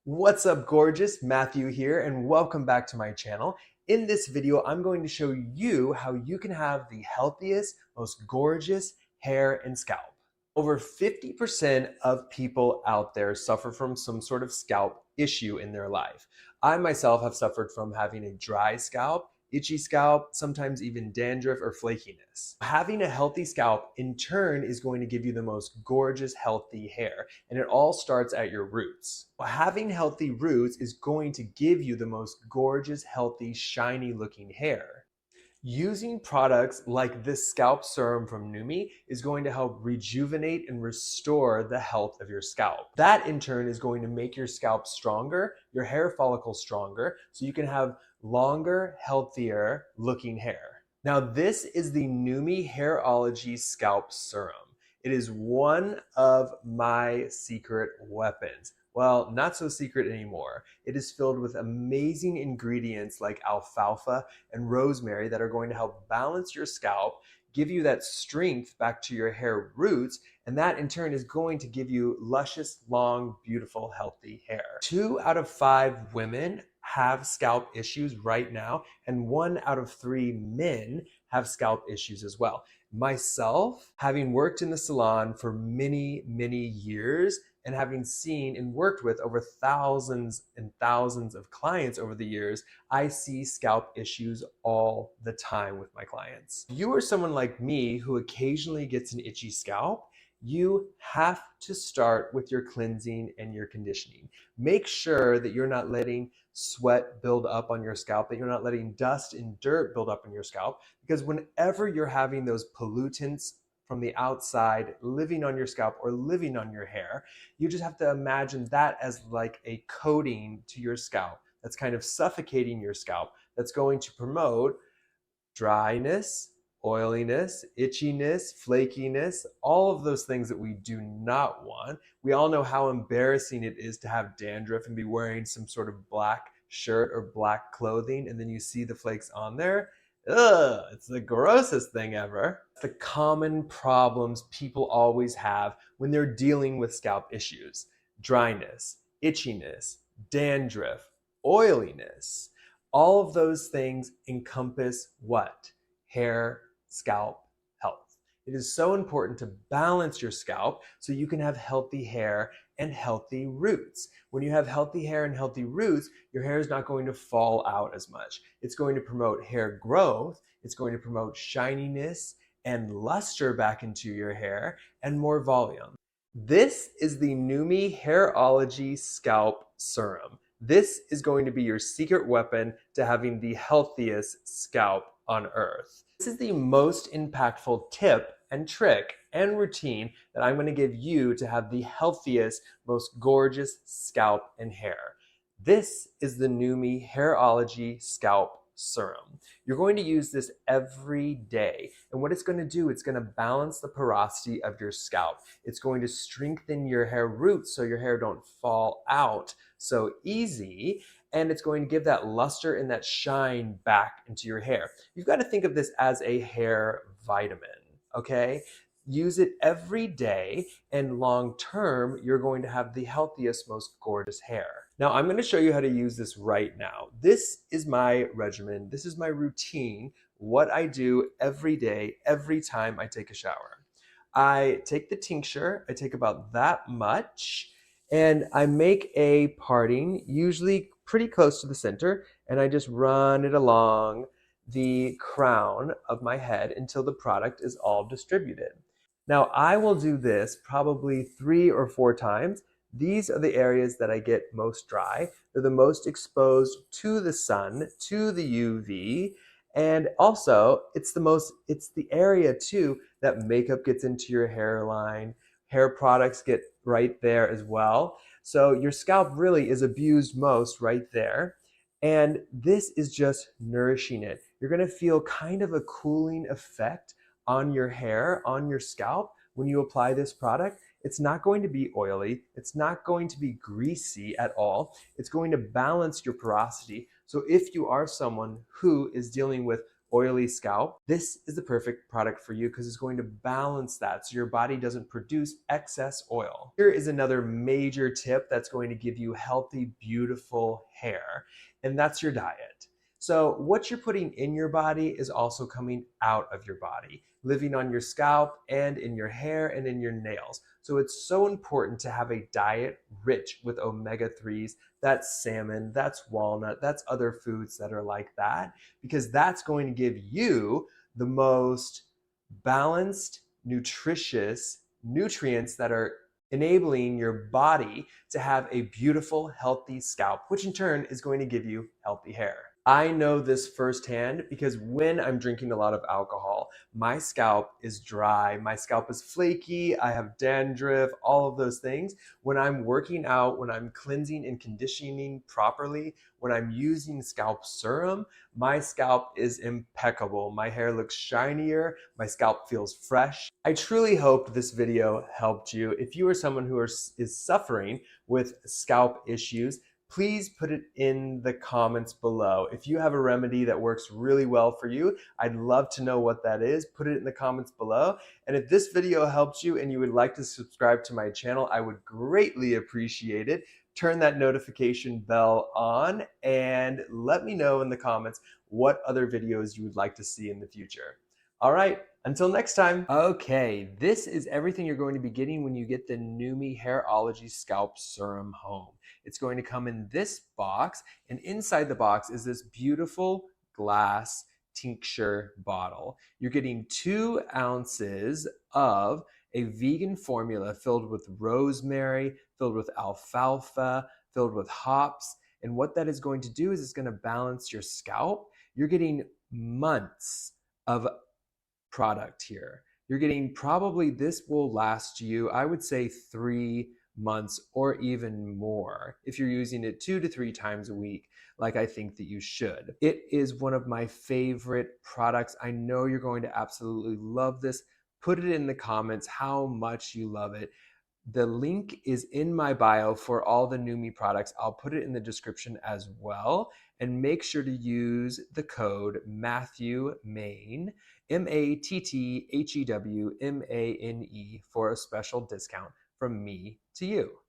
What's up, gorgeous? Matthew here, and welcome back to my channel. In this video, I'm going to show you how you can have the healthiest, most gorgeous hair and scalp. Over 50% of people out there suffer from some sort of scalp issue in their life. I myself have suffered from having a dry scalp, itchy scalp, sometimes even dandruff or flakiness. Having a healthy scalp in turn is going to give you the most gorgeous, healthy hair, and it all starts at your roots. Having healthy roots is going to give you the most gorgeous, healthy, shiny looking hair. Using products like this scalp serum from Numi is going to help rejuvenate and restore the health of your scalp. That in turn is going to make your scalp stronger, your hair follicles stronger, so you can have longer, healthier looking hair. Now this is the Numi Hairology Scalp Serum. It is one of my secret weapons. Well, not so secret anymore. It is filled with amazing ingredients like alfalfa and rosemary that are going to help balance your scalp, give you that strength back to your hair roots, and that in turn is going to give you luscious, long, beautiful, healthy hair. 2 out of 5 women have scalp issues right now, and 1 out of 3 men have scalp issues as well. Myself, having worked in the salon for many, many years, and having seen and worked with over thousands and thousands of clients over the years, I see scalp issues all the time with my clients. If you are someone like me who occasionally gets an itchy scalp, you have to start with your cleansing and your conditioning. Make sure that you're not letting sweat build up on your scalp, that you're not letting dust and dirt build up on your scalp, because whenever you're having those pollutants from the outside living on your scalp or living on your hair, you just have to imagine that as like a coating to your scalp that's kind of suffocating your scalp, that's going to promote dryness, oiliness, itchiness, flakiness, all of those things that we do not want. We all know how embarrassing it is to have dandruff and be wearing some sort of black shirt or black clothing, and then you see the flakes on there. Ugh, it's the grossest thing ever. The common problems people always have when they're dealing with scalp issues: dryness, itchiness, dandruff, oiliness. All of those things encompass what? Hair, scalp, health. It is so important to balance your scalp so you can have healthy hair and healthy roots. When you have healthy hair and healthy roots, your hair is not going to fall out as much. It's going to promote hair growth. It's going to promote shininess and luster back into your hair and more volume. This is the Numi Hairology Scalp Serum. This is going to be your secret weapon to having the healthiest scalp on earth. This is the most impactful tip and trick and routine that I'm going to give you to have the healthiest, most gorgeous scalp and hair. This is the Numi Hairology Scalp Serum. You're going to use this every day, and what it's going to do, it's going to balance the porosity of your scalp. It's going to strengthen your hair roots so your hair don't fall out so easy, and it's going to give that luster and that shine back into your hair. You've got to think of this as a hair vitamin, okay? Use it every day, and long term, you're going to have the healthiest, most gorgeous hair. Now, I'm going to show you how to use this right now. This is my regimen. This is my routine, what I do every day, every time I take a shower. I take the tincture, I take about that much, and I make a parting, usually pretty close to the center, and I just run it along the crown of my head until the product is all distributed. Now, I will do this probably 3 or 4 times. These are the areas that I get most dry. They're the most exposed to the sun, to the UV, and also it's the area too that makeup gets into your hairline. Hair products get right there as well. So your scalp really is abused most right there. And this is just nourishing it. You're gonna feel kind of a cooling effect on your hair, on your scalp when you apply this product. It's not going to be oily. It's not going to be greasy at all. It's going to balance your porosity. So if you are someone who is dealing with oily scalp, this is the perfect product for you because it's going to balance that so your body doesn't produce excess oil. Here is another major tip that's going to give you healthy, beautiful hair, and that's your diet. So what you're putting in your body is also coming out of your body, living on your scalp and in your hair and in your nails. So it's so important to have a diet rich with omega-3s. That's salmon, that's walnut, that's other foods that are like that, because that's going to give you the most balanced, nutritious nutrients that are enabling your body to have a beautiful, healthy scalp, which in turn is going to give you healthy hair. I know this firsthand because when I'm drinking a lot of alcohol, my scalp is dry, my scalp is flaky, I have dandruff, all of those things. When I'm working out, when I'm cleansing and conditioning properly, when I'm using scalp serum, my scalp is impeccable. My hair looks shinier, my scalp feels fresh. I truly hope this video helped you. If you are someone who is suffering with scalp issues, please put it in the comments below. If you have a remedy that works really well for you, I'd love to know what that is. Put it in the comments below. And if this video helped you and you would like to subscribe to my channel, I would greatly appreciate it. Turn that notification bell on and let me know in the comments what other videos you would like to see in the future. All right, until next time. Okay, this is everything you're going to be getting when you get the Numi Hairology Scalp Serum home. It's going to come in this box, and inside the box is this beautiful glass tincture bottle. You're getting 2 ounces of a vegan formula filled with rosemary, filled with alfalfa, filled with hops. And what that is going to do is it's going to balance your scalp. You're getting months of product here. You're getting probably, this will last you, I would say 3 months or even more if you're using it 2 to 3 times a week, like I think that you should. It is one of my favorite products. I know you're going to absolutely love this. Put it in the comments how much you love it. The link is in my bio for all the Numi products. I'll put it in the description as well. And make sure to use the code MATTHEWMANE, MATTHEWMANE, for a special discount from me to you.